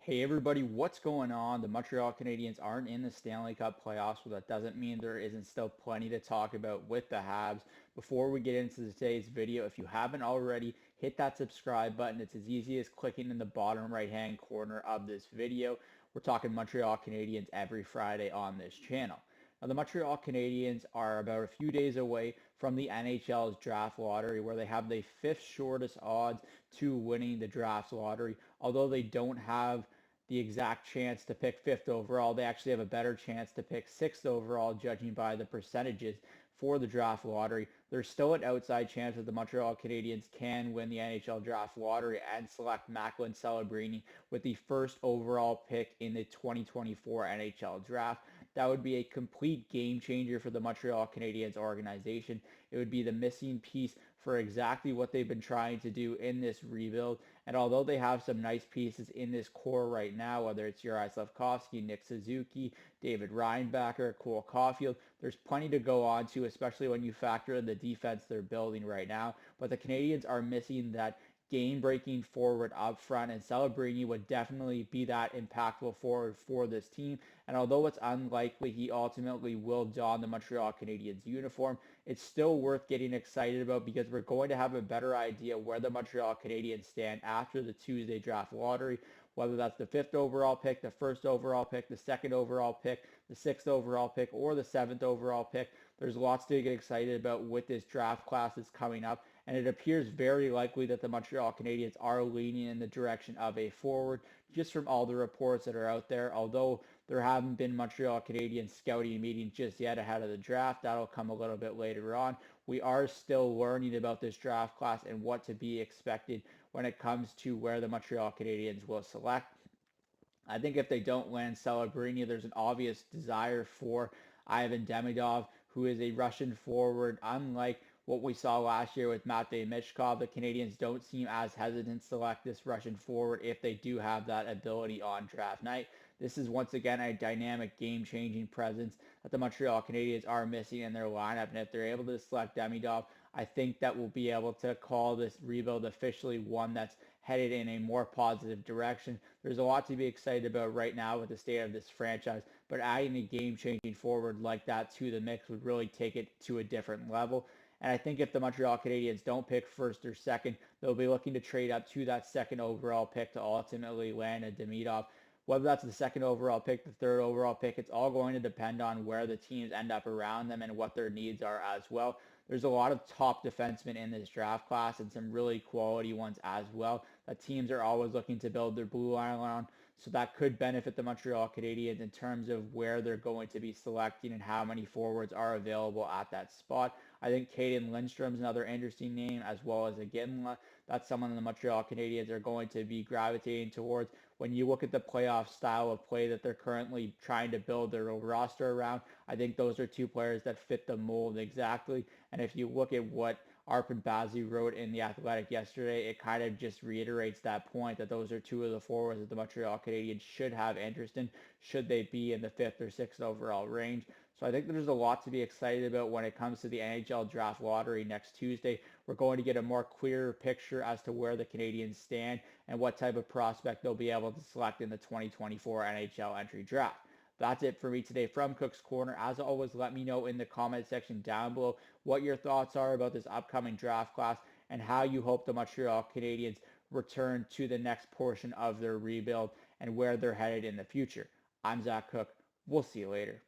Hey everybody, what's going on? The Montreal Canadiens aren't in the Stanley Cup playoffs, but that doesn't mean there isn't still plenty to talk about with the Habs. Before we get into today's video, if you haven't already, hit that subscribe button. It's as easy as clicking in the bottom right-hand corner of this video. We're talking Montreal Canadiens every Friday on this channel. Now, the Montreal Canadiens are about a few days away from the NHL's Draft Lottery, where they have the fifth shortest odds to winning the Draft Lottery. Although they don't have the exact chance to pick fifth overall, they actually have a better chance to pick sixth overall, judging by the percentages for the Draft Lottery. There's still an outside chance that the Montreal Canadiens can win the NHL Draft Lottery and select Macklin Celebrini with the first overall pick in the 2024 NHL Draft. That would be a complete game changer for the Montreal Canadiens organization. It would be the missing piece for exactly what they've been trying to do in this rebuild. And although they have some nice pieces in this core right now, whether it's Juraj Slafkovsky, Nick Suzuki, David Reinbacher, Cole Caulfield, there's plenty to go on to, especially when you factor in the defense they're building right now. But the Canadiens are missing that game-breaking forward up front, and Celebrini would definitely be that impactful forward for this team. And although it's unlikely he ultimately will don the Montreal Canadiens uniform, it's still worth getting excited about because we're going to have a better idea where the Montreal Canadiens stand after the Tuesday draft lottery, whether that's the fifth overall pick, the first overall pick, the second overall pick, the sixth overall pick, or the seventh overall pick. There's lots to get excited about with this draft class that's coming up, and it appears very likely that the Montreal Canadiens are leaning in the direction of a forward, just from all the reports that are out there. Although there haven't been Montreal Canadiens scouting meetings just yet ahead of the draft, that'll come a little bit later on. We are still learning about this draft class and what to be expected when it comes to where the Montreal Canadiens will select. I think if they don't land Celebrini, there's an obvious desire for Ivan Demidov, who is a Russian forward. Unlike what we saw last year with Matvei Michkov, the Canadiens don't seem as hesitant to select this Russian forward if they do have that ability on draft night. This is once again a dynamic, game-changing presence that the Montreal Canadiens are missing in their lineup, and if they're able to select Demidov, I think that we'll be able to call this rebuild officially one that's headed in a more positive direction. There's a lot to be excited about right now with the state of this franchise, but adding a game-changing forward like that to the mix would really take it to a different level. And I think if the Montreal Canadiens don't pick first or second, they'll be looking to trade up to that second overall pick to ultimately land a Demidov. Whether that's the second overall pick, the third overall pick, it's all going to depend on where the teams end up around them and what their needs are as well. There's a lot of top defensemen in this draft class and some really quality ones as well that teams are always looking to build their blue line around. So that could benefit the Montreal Canadiens in terms of where they're going to be selecting and how many forwards are available at that spot. I think Caden Lindstrom's another interesting name, as well as Iginla. That's someone the Montreal Canadiens are going to be gravitating towards. When you look at the playoff style of play that they're currently trying to build their roster around, I think those are two players that fit the mold exactly. And if you look at what Arpon Bazi wrote in The Athletic yesterday, it kind of just reiterates that point that those are two of the forwards that the Montreal Canadiens should have interest in, should they be in the fifth or sixth overall range. So I think there's a lot to be excited about when it comes to the NHL Draft Lottery next Tuesday. We're going to get a more clearer picture as to where the Canadiens stand and what type of prospect they'll be able to select in the 2024 NHL entry draft. That's it for me today from Cook's Corner. As always, let me know in the comment section down below what your thoughts are about this upcoming draft class and how you hope the Montreal Canadiens return to the next portion of their rebuild and where they're headed in the future. I'm Zach Cook. We'll see you later.